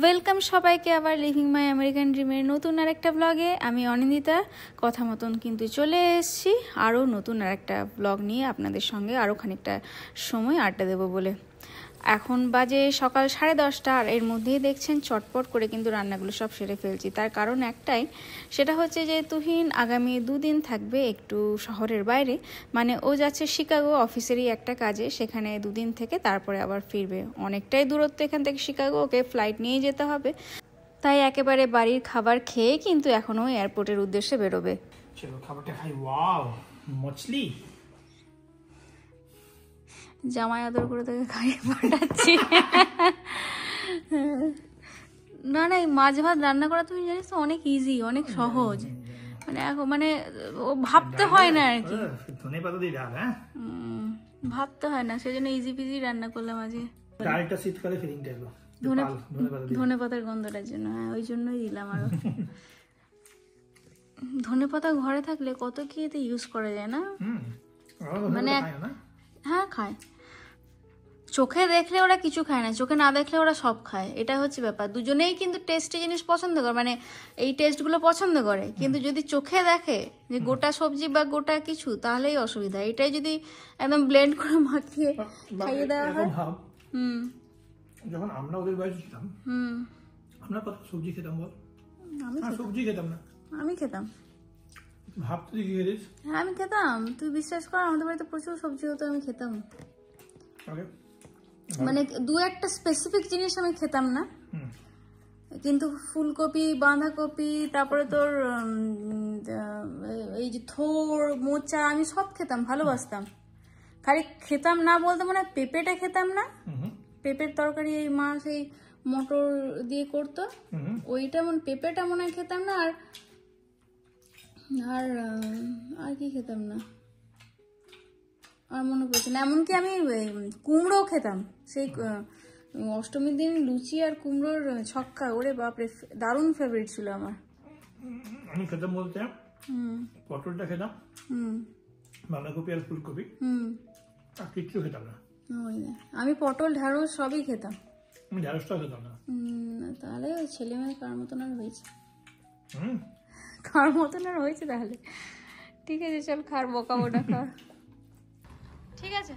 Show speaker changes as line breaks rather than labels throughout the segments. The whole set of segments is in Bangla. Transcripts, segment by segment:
ওয়েলকাম সবাইকে আবার লিভিং মাই আমেরিকান ড্রিমের নতুন আরেকটা ব্লগে। আমি অনিন্দিতা কথা মতন কিন্তু চলে এসেছি আরও নতুন আরেকটা ব্লগ নিয়ে আপনাদের সঙ্গে আরও খানিকটা সময় আড্ডা দেবো বলে। এখন বাজে সকাল 10:30 আর এর মধ্যেই দেখছেন চটপট করে কিন্তু রান্নাগুলো সব সেরে ফেলছি। তার কারণ একটাই, সেটা হচ্ছে যে তুহিন আগামী 2 দিন থাকবে একটু শহরের বাইরে, মানে ও যাচ্ছে শিকাগো অফিসেরই একটা কাজে, সেখানে 2 দিন থেকে তারপরে আবার ফিরবে। অনেকটাই দূরত্ব এখান থেকে শিকাগো, ওকে ফ্লাইট নিয়ে যেতে হবে, তাই একেবারে বাড়ির খাবার খেয়ে কিন্তু এখনও এয়ারপোর্টের উদ্দেশ্যে বেরোবে।
চলো খাবারটা খাই। ওয়াও, মছলি।
জামাই আদর করে তোকে খাইয়ে পাঠাচ্ছি। না না, এই মাছ ভাত রান্না করা তুমি জানিস তো অনেক ইজি, অনেক সহজ। মানে এখন মানে ও ভাবতে হয় না আর কি,
ধনেপাতা দিয়ে ডাল। হ্যাঁ,
ভাবতে হয় না, সেজন্য ইজি পিজি রান্না করলাম আজকে।
ডালটা শীতকালে ফিলিং টাইপ
ধনে পাতার গন্ধটার জন্য, হ্যাঁ ওই জন্যই দিলাম। আরো ধনে পাতা ঘরে থাকলে কত কি এতে ইউজ করা যায় না, মানে হ্যাঁ খায়। চোখে দেখলে ওরা কিছু খায় না, চোখে না দেখলে ওরা সব খায়, এটা হচ্ছে ব্যাপার। দুজনেই কিন্তু টেস্টি জিনিস পছন্দ করে, মানে এই টেস্টগুলো পছন্দ করে, কিন্তু যদি চোখে দেখে যে গোটা সবজি বা গোটা কিছু, তাহলেই অসুবিধা। এটাই যদি একদম ব্লেন্ড করে মাখিয়ে খাইয়ে দেওয়া হয়।
যখন আমরা ওদের বাড়ি ছিলাম, আমরা কত সবজি খেতাম বল? আমি সবজি খেতাম না।
আমি খেতাম,
ভাবতে কি খেতিস?
হ্যাঁ আমি খেতাম, তুই বিশ্বাস কর, আমাদের বাড়িতে প্রচুর সবজি হতো, আমি খেতাম। মানে 2-1টা স্পেসিফিক জিনিস আমি খেতাম না, কিন্তু ফুলকপি, বাঁধাকপি, তারপরে তোর এই যে থোর, মোচা, আমি সব খেতাম, ভালোবাসতাম। খালি খেতাম না বলতে মানে পেঁপেটা খেতাম না, পেঁপের তরকারি এই মা সেই মটর দিয়ে করতো, ওইটা মানে পেঁপেটা মনে হয় খেতাম না। আর আর কি খেতাম না আর মনে পড়ছে না। এমনকি আমি কুমড়ো খেতাম, সেই অষ্টমীর দিন লুচি আর কুমড়োর ছক্কা, ওরে বাপরে দারুণ ফেভারিট ছিল আমার।
আমি খেতাম বলতে পটলটা খেতাম, বাঁধাকপি আর ফুলকপি, আর কিচ্ছু খেতাম না।
আমি পটল, ঢ্যাঁড়স সবই খেতাম।
আমি ঢ্যাঁড়সটাও খেতাম না।
তাহলে ওই ছেলে মেয়ে কার মতন আর হয়েছে, কার মতন আর হয়েছে তাহলে। ঠিক আছে চল, খার বকাবো না, খার। ঠিক আছে,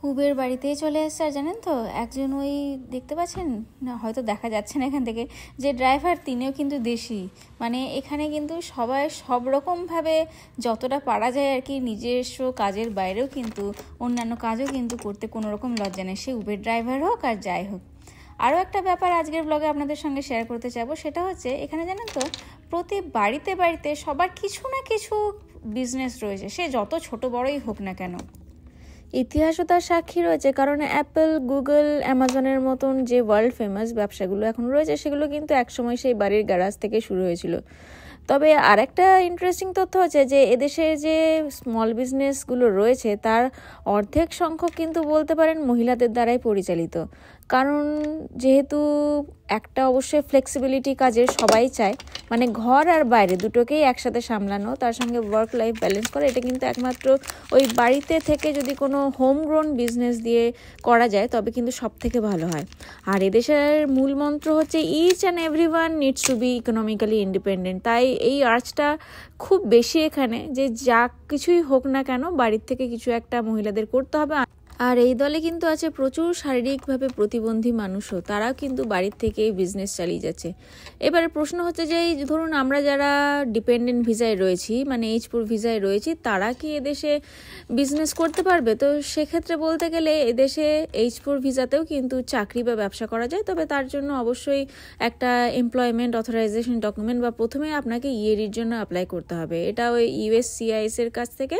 উবের বাড়িতেই চলে এসছে। আর জানেন তো, একজন ওই দেখতে পাচ্ছেন না, হয়তো দেখা যাচ্ছে না এখান থেকে, যে ড্রাইভার তিনিও কিন্তু দেশি। মানে এখানে কিন্তু সবাই সব রকমভাবে যতটা পারা যায় আর কি, নিজস্ব কাজের বাইরেও কিন্তু অন্যান্য কাজও কিন্তু করতে কোনো রকম লজ্জা নেই, সে উবের ড্রাইভার হোক আর যাই হোক। আরও একটা ব্যাপার আজকের ব্লগে আপনাদের সঙ্গে শেয়ার করতে চাইবো, সেটা হচ্ছে এখানে জানেন তো, প্রতি বাড়িতে বাড়িতে সবার কিছু না কিছু বিজনেস রয়েছে, সে যত ছোট বড়ই হোক না কেন। ইতিহাসও তার সাক্ষী রয়েছে, কারণ অ্যাপল, গুগল, অ্যামাজনের মতন যে ওয়ার্ল্ড ফেমাস ব্যবসাগুলো এখন রয়েছে, সেগুলো কিন্তু একসময় সেই বাড়ির গ্যারাজ থেকে শুরু হয়েছিল। তবে আর একটা ইন্টারেস্টিং তথ্য হচ্ছে যে এদেশের যে স্মল বিজনেসগুলো রয়েছে, তার অর্ধেক সংখ্যক কিন্তু বলতে পারেন মহিলাদের দ্বারাই পরিচালিত। কারণ যেহেতু একটা অবশ্যই ফ্লেক্সিবিলিটি কাজের সবাই চায়, মানে ঘর আর বাইরে দুটোকেই একসাথে সামলানো, তার সঙ্গে ওয়ার্ক লাইফ ব্যালেন্স করা, এটা কিন্তু একমাত্র ওই বাড়িতে থেকে যদি কোনো হোম গ্রোন বিজনেস দিয়ে করা যায় তবে কিন্তু সব থেকে ভালো হয়। আর এদেশের মূল মন্ত্র হচ্ছে each and everyone needs to be economically independent. তাই এই আর্চটা খুব বেশি এখানে, যে যা কিছুই হোক না কেন বাড়ির থেকে কিছু একটা মহিলাদের করতে হবে। আর এই দলে কিন্তু আছে প্রচুর শারীরিকভাবে প্রতিবন্ধী মানুষও, তারাও কিন্তু বাড়ির থেকেই বিজনেস চালিয়ে যাচ্ছে। এবারে প্রশ্ন হচ্ছে যে এই ধরুন আমরা যারা ডিপেন্ডেন্ট ভিসায় রয়েছি, মানে H4 ভিসায় রয়েছি, তারা কি এদেশে বিজনেস করতে পারবে? তো সেক্ষেত্রে বলতে গেলে এদেশে H4 ভিসাতেও কিন্তু চাকরি বা ব্যবসা করা যায়, তবে তার জন্য অবশ্যই একটা এমপ্লয়মেন্ট অথরাইজেশন ডকুমেন্ট বা প্রথমে আপনাকে ইএডির জন্য অ্যাপ্লাই করতে হবে। এটা ওই USCIS এর কাছ থেকে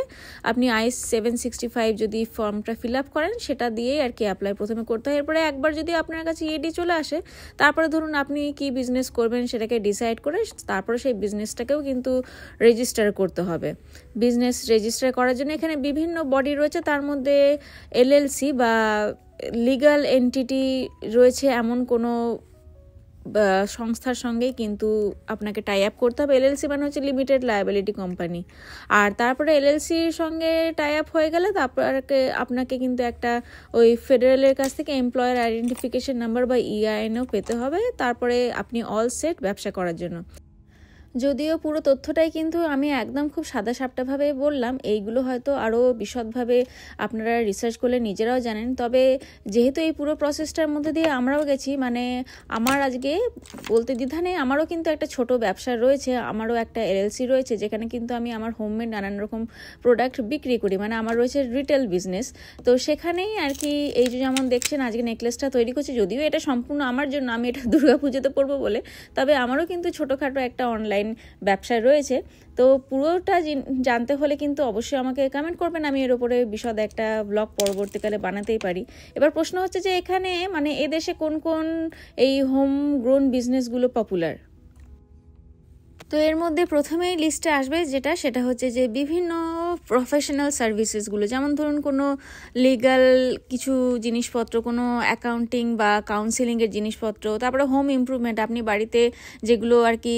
আপনি I-765 যদি ফর্মটা ফিল আপ করেন, সেটা দিয়েই আর কি অ্যাপ্লাই প্রথমে করতে হয়। এরপরে একবার যদি আপনার কাছে ইএডি চলে আসে, তারপরে ধরুন আপনি কি বিজনেস করবেন সেটাকে ডিসাইড করে তারপরে সেই বিজনেসটাকেও কিন্তু রেজিস্টার করতে হবে। বিজনেস রেজিস্টার করার জন্য এখানে বিভিন্ন বডি রয়েছে, তার মধ্যে LLC বা লিগ্যাল এন্টিটি রয়েছে এমন কোনো সংস্থার সঙ্গেই কিন্তু আপনাকে টাই আপ করতে হবে। এলএলসি মানে হচ্ছে লিমিটেড লায়াবিলিটি কোম্পানি। আর তারপরে এলএলসির সঙ্গে টাই আপ হয়ে গেলে আপনাকে কিন্তু একটা ওই ফেডারেলের কাছ থেকে এমপ্লয়ার আইডেন্টিফিকেশন নাম্বার বা EINও পেতে হবে। তারপরে আপনি অল সেট ব্যবসা করার জন্য। যদিও পুরো তথ্যটাই কিন্তু আমি একদম খুব সাদাসাপটাভাবে বললাম, এইগুলো হয়তো আরও বিশদভাবে আপনারা রিসার্চ করলে নিজেরাও জানেন। তবে যেহেতু এই পুরো প্রসেসটার মধ্যে দিয়ে আমরাও গেছি, মানে আমার আজকে বলতে দ্বিধা নেই, আমারও কিন্তু একটা ছোট ব্যবসা রয়েছে, আমারও একটা এলএলসি রয়েছে যেখানে কিন্তু আমি আমার হোমমেড নানান রকম প্রোডাক্ট বিক্রি করি, মানে আমার রয়েছে রিটেল বিজনেস। তো সেখানেই আর কি এই যে যেমন দেখছেন আজকে নেকলেসটা তৈরি করছি, যদিও এটা সম্পূর্ণ আমার জন্য, আমি এটা দুর্গাপুজোতে পরবো বলে, তবে আমারও কিন্তু ছোটোখাটো একটা অনলাইন ব্যবসা রয়েছে। তো পুরোটা জানতে হলে কিন্তু অবশ্যই আমাকে কমেন্ট করবেন, আমি এর উপরে বিশদ একটা ব্লগ পরবর্তীকালে বানাতেই পারি। এবার প্রশ্ন হচ্ছে যে এখানে মানে এদেশে কোন কোন এই হোম গ্রোন বিজনেসগুলো পপুলার। তো এর মধ্যে প্রথমেই লিস্টে আসবে সেটা হচ্ছে যে বিভিন্ন প্রফেশনাল সার্ভিসেসগুলো, যেমন ধরুন কোনো লিগ্যাল কিছু জিনিসপত্র, কোনো অ্যাকাউন্টিং বা কাউন্সিলিংয়ের জিনিসপত্র, তারপরে হোম ইমপ্রুভমেন্ট, আপনি বাড়িতে যেগুলো আর কি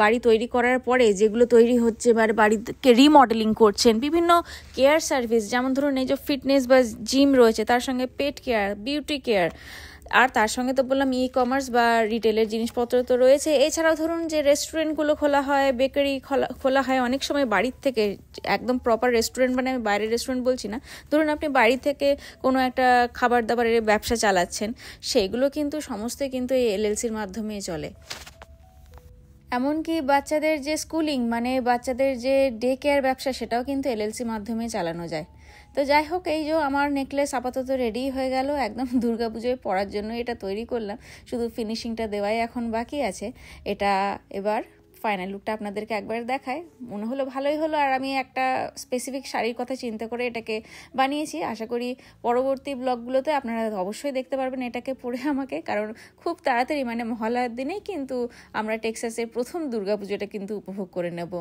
বাড়ি তৈরি করার পরে যেগুলো তৈরি হচ্ছে বা বাড়িকে রিমডেলিং করছেন, বিভিন্ন কেয়ার সার্ভিস, যেমন ধরুন এই যে ফিটনেস বা জিম রয়েছে, তার সঙ্গে পেট কেয়ার, বিউটি কেয়ার, আর তার সঙ্গে তো বললাম কমার্স বা রিটেলের জিনিসপত্র তো রয়েছে। এছাড়াও ধরুন যে রেস্টুরেন্টগুলো খোলা হয়, বেকারি খোলা হয় অনেক সময় বাড়ির থেকে, একদম প্রপার রেস্টুরেন্ট মানে আমি বাইরের রেস্টুরেন্ট বলছি না, ধরুন আপনি বাড়ি থেকে কোনো একটা খাবার দাবারের ব্যবসা চালাচ্ছেন, সেইগুলো কিন্তু সমস্তই কিন্তু এই এলএলসির মাধ্যমে চলে। এমনকি বাচ্চাদের যে স্কুলিং মানে বাচ্চাদের যে ডে কেয়ার ব্যবসা, সেটাও কিন্তু এলএলসির মাধ্যমে চালানো যায়। তো যাই হোক, এই যে আমার নেকলেস আপাতত রেডি হয়ে গেল, একদম দুর্গাপুজোয় পরার জন্য এটা তৈরি করলাম, শুধু ফিনিশিংটা দেওয়াই এখন বাকি আছে। এটা এবার ফাইনাল লুকটা আপনাদেরকে একবার দেখায়, মনে হলো ভালোই হলো। আর আমি একটা স্পেসিফিক শাড়ির কথা চিন্তা করে এটাকে বানিয়েছি, আশা করি পরবর্তী ব্লগগুলোতে আপনারা অবশ্যই দেখতে পারবেন এটাকে পরে আমাকে, কারণ খুব তাড়াতাড়ি মানে মহালয়ার দিনেই কিন্তু আমরা টেক্সাসের প্রথম দুর্গাপুজোটা কিন্তু উপভোগ করে নেব।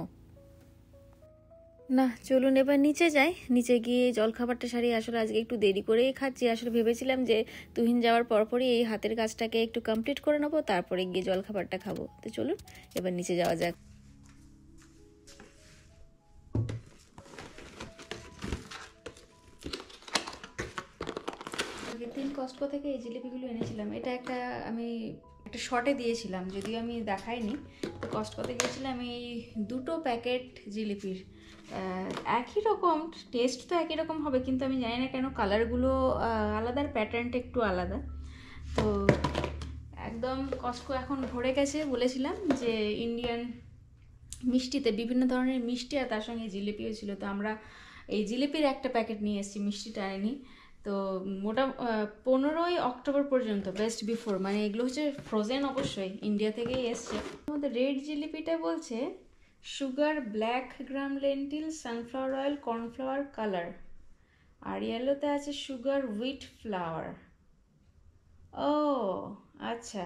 না চলুন এবার নিচে যাই, নিচে গিয়ে জলখাবারটা সারিয়ে, আসলে আজকে একটু দেরি করেই খাচ্ছি, আসলে ভেবেছিলাম যে তুহিন যাওয়ার পরপরই এই হাতের কাজটাকে একটু কমপ্লিট করে নেবো, তারপরে গিয়ে জলখাবারটা খাবো। তো চলুন এবার নিচে যাওয়া যাক। আগের দিন কস্টকো থেকে এই জিলিপিগুলো এনেছিলাম, এটা আমি একটা শর্টে দিয়েছিলাম, যদিও আমি দেখাইনি। তো কস্টকোতে গিয়েছিলাম এই 2 প্যাকেট জিলিপির, একই রকম টেস্ট তো একই রকম হবে, কিন্তু আমি জানি না কেন কালারগুলো আলাদা, প্যাটার্নটা একটু আলাদা। তো একদম কস্টকো এখন ভরে গেছে। বলেছিলাম যে ইন্ডিয়ান মিষ্টিতে বিভিন্ন ধরনের মিষ্টি আর তার সঙ্গে জিলিপিও ছিল, তো আমরা এই জিলিপির একটা প্যাকেট নিয়ে এসেছি, মিষ্টিটা আনিনি। তো মোটা 15ই অক্টোবর পর্যন্ত বেস্ট বিফোর, মানে এগুলো হচ্ছে ফ্রোজেন, অবশ্যই ইন্ডিয়া থেকেই এসছে। আমাদের রেড জিলিপিটা বলছে sugar, black gram lentil, sunflower oil, cornflour colour, আর ইয়েলোতে আছে সুগার, হুইট ফ্লাওয়ার। ও আচ্ছা,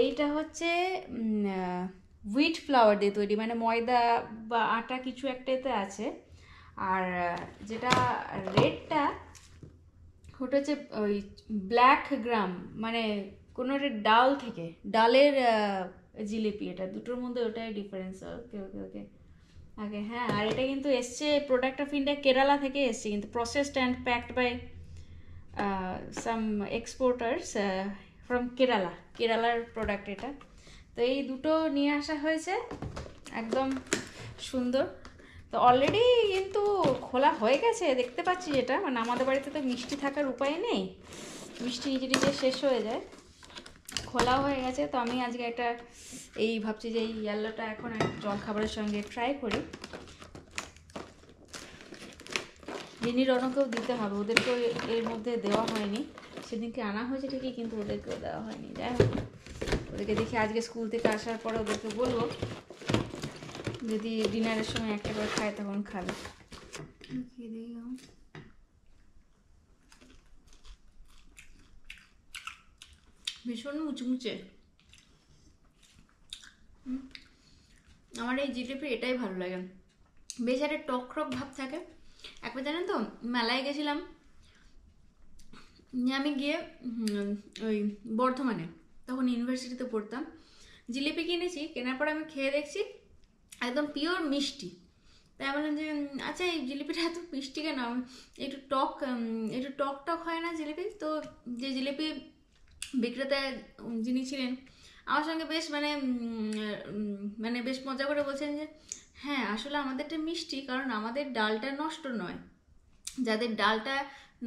এইটা হচ্ছে হুইট ফ্লাওয়ার দিয়ে তৈরি, মানে ময়দা বা আটা কিছু একটাতে আছে। আর যেটা রেডটা ওটা হচ্ছে ওই ব্ল্যাক গ্রাম, মানে কোনো একটা ডাল থেকে, ডালের জিলিপি, এটা দুটোর মধ্যে ওটাই ডিফারেন্স। ওকে ওকে ওকে ওকে, হ্যাঁ। আর এটা কিন্তু এসছে, প্রোডাক্ট অফ ইন্ডিয়া কেরালা থেকে এসছে, কিন্তু processed and packed by some exporters from কেরালার প্রোডাক্ট এটা। তো এই দুটো নিয়ে আসা হয়েছে, একদম সুন্দর। তো অলরেডি কিন্তু খোলা হয়ে গেছে, দেখতে পাচ্ছি যেটা, মানে আমাদের বাড়িতে তো মিষ্টি থাকার উপায় নেই, মিষ্টি নিজে নিজে শেষ হয়ে যায়, খোলাও হয়ে গেছে। তো আমি আজকে একটা এই ভাবছি যে এই ইয়েলোটা এখন জলখাবারের সঙ্গে ট্রাই করি। রিনি রনকেও দিতে হবে, ওদেরকেও এর মধ্যে দেওয়া হয়নি, সেদিনকে আনা হয়েছে ঠিকই, কিন্তু ওদেরকেও দেওয়া হয়নি। যাই হোক, ওদেরকে দেখি আজকে স্কুল থেকে আসার পরে ওদেরকে বলবো, যদি ডিনারের সময় একটা করে খায় তখন খাবে। ভীষণ মুচমুচে, আমার এই জিলিপি এটাই ভালো লাগে, বেশ একটা টকরক ভাব থাকে। একবার জানেন তো মেলায় গেছিলাম আমি গিয়ে ওই বর্ধমানে, তখন ইউনিভার্সিটিতে পড়তাম। জিলিপি কিনেছি, কেনার পর আমি খেয়ে দেখছি একদম পিওর মিষ্টি। তাই আমি বললাম যে আচ্ছা এই জিলিপিটা এত মিষ্টি কেন, একটু টক টক হয় না জিলিপি? তো যে জিলিপি বিক্রেতা যিনি ছিলেন আমার সঙ্গে বেশ মানে বেশ মজা করে বলছেন যে হ্যাঁ আসলে আমাদেরটা মিষ্টি কারণ আমাদের ডালটা নষ্ট নয়, যাদের ডালটা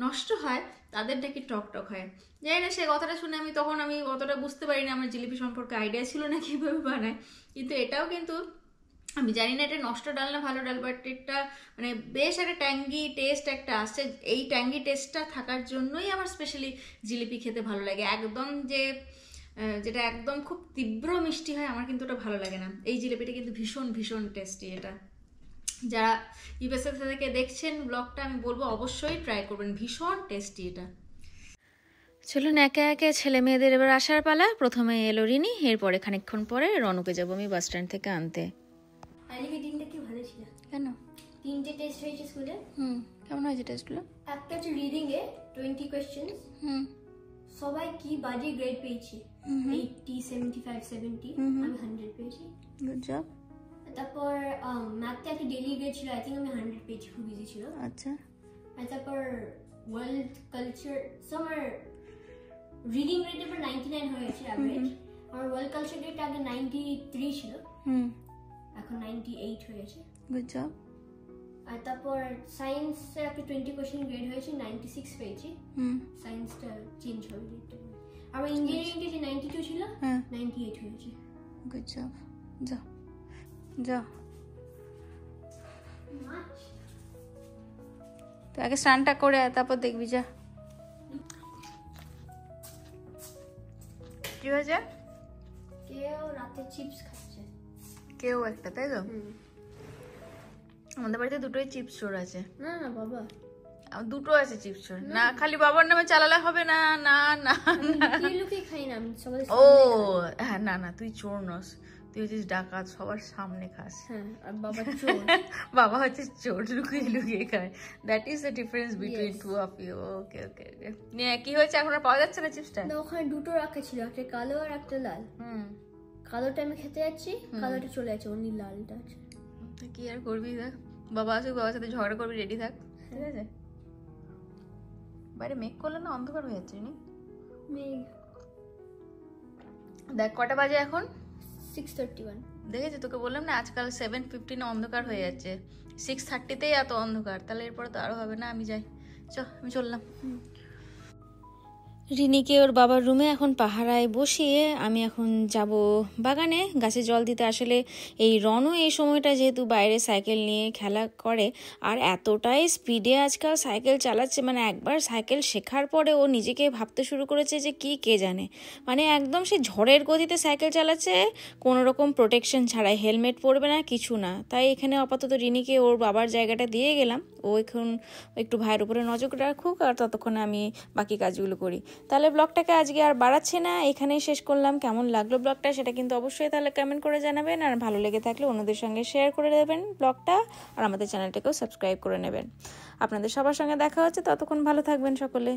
নষ্ট হয় তাদের নাকি টক টক হয়। জানি না, সে কথাটা শুনে তখন আমি অতটা বুঝতে পারি না, আমার জিলিপি সম্পর্কে আইডিয়া ছিল না কীভাবে বানায়। কিন্তু এটাও কিন্তু আমি জানি না এটা নষ্ট ডাল না ভালো ডাল, বাট এটা মানে বেশ একটা ট্যাঙ্গি টেস্ট একটা আসছে। এই ট্যাঙ্গি টেস্টটা থাকার জন্যই আমার স্পেশালি জিলিপি খেতে ভালো লাগে। একদম যেটা একদম খুব তীব্র মিষ্টি হয় আমার কিন্তু ওটা ভালো লাগে না। এই জিলিপিটা কিন্তু ভীষণ ভীষণ টেস্টি। এটা যারা ইউএসএ থেকে দেখছেন ব্লগটা আমি বলবো অবশ্যই ট্রাই করবেন, ভীষণ টেস্টি এটা। চলুন একে একে ছেলে মেয়েদের এবার আসার পালা। প্রথমে এলো রিনি, এরপরে খানিকক্ষণ পরে রনুকে যাবো আমি বাস স্ট্যান্ড থেকে আনতে।
আজকে দিনটা কি ভালো ছিল।
কেন?
3টে টেস্ট হয়েছে স্কুলে।
কেমন হয়েছে টেস্টগুলো?
একটা হচ্ছে রিডিং এ 20 কোশ্চেন্স। সবাই কি বাজে গ্রেড পেয়েছে, 80, 75, 70, আমি 100 পেয়েছি।
Good job.
তারপর ম্যাথে একটা ডেইলি গ্রেড ছিল, আই থিঙ্ক আমি 100 পেয়েছি, খুব ইজি ছিল।
আচ্ছা।
আর তারপর ওয়ার্ল্ড কালচার আমার রিডিং গ্রেড এবার 99 হয়েছে অ্যাভারেজ। আমার ওয়ার্ল্ড কালচার গ্রেড আগে 93 ছিল, এখন 98 হয়েছে।
Good job.
আর তারপর সায়েন্সে একটা 20 কোশ্চেন গ্রেড হয়েছে, 96 পেয়েছি। সায়েন্সটা চেঞ্জ হবে গ্রেডটা। আর ইঞ্জিনিয়ারিংটা যে 92 ছিল 98 হয়েছে।
Good job. যা যা তো আগে স্নানটা করে তারপর দেখবি। যা। কি হয়েছে?
কেউ রাতে চিপস খাচ্ছে,
কেউ একটা, তাই তো? আমাদের বাড়িতে দুটোই চিপস স্টোর আছে।
না না বাবা,
দুটো আছে চিপস স্টোর। না খালি বাবার নামে চালালে হবে না। না না
লুকিয়ে খাই না আমি, সবাই।
ও হ্যাঁ, না না তুই চোর নস, তুই হচ্ছিস ডাকাত, সবার সামনে খাস।
হ্যাঁ, আর বাবা চোর।
বাবা হচ্ছে চোর, লুকিয়ে লুকিয়ে খায়। That is the difference between two of you. Okay okay okay. কি হয়েছে, এখন আর পাওয়া যাচ্ছে না চিপসটা?
না, ওখানে দুটো রাখা ছিল, একটা কালো আর একটা লাল। কালোটা আমি খেতে যাচ্ছি, কালোটা চলে যাচ্ছে, অন্য লালটা আছে।
কি আর করবি, দেখ বাবা আসুক, বাবার সাথে ঝগড়া করবি, রেডি থাক, ঠিক আছে? বাইরে মেঘ করলে না অন্ধকার হয়ে যাচ্ছে। দেখ কটা বাজে এখন?
6:31।
দেখেছি, তোকে বললাম না আজকাল 7:15 অন্ধকার হয়ে যাচ্ছে, 6:30তেই এত অন্ধকার, তাহলে এরপরে তো আরো হবে না। আমি যাই, আমি চললাম। রিনিকে ওর বাবার রুমে এখন পাহারায় বসিয়ে আমি এখন যাব বাগানে গাছে জল দিতে। আসলে এই রনু এই সময়টা যেহেতু বাইরে সাইকেল নিয়ে খেলা করে, আর এতটাই স্পিডে আজকাল সাইকেল চালাচ্ছে, মানে একবার সাইকেল শেখার পরে ও নিজেকে ভাবতে শুরু করেছে যে কি কে জানে, মানে একদম সে ঝড়ের গতিতে সাইকেল চালাচ্ছে, কোনো রকম প্রোটেকশন ছাড়াই, হেলমেট পরবে না, কিছু না। তাই এখানে আপাতত রিনিকে ওর বাবার জায়গাটা দিয়ে গেলাম, ও এখন একটু ভাইয়ের উপরে নজর রাখুক, আর ততক্ষণে আমি বাকি কাজগুলো করি। তাহলে ব্লগটাকে আজকে আর বাড়াচ্ছি না, এখানেই শেষ করলাম। কেমন লাগলো ব্লগটা সেটা কিন্তু অবশ্যই তাহলে কমেন্ট করে জানাবেন, আর ভালো লেগে থাকলে অন্যদের সঙ্গে শেয়ার করে দেবেন ব্লগটা, আর আমাদের চ্যানেলটাকেও সাবস্ক্রাইব করে নেবেন। আপনাদের সবার সঙ্গে দেখা হচ্ছে, ততক্ষণ ভালো থাকবেন সকলে।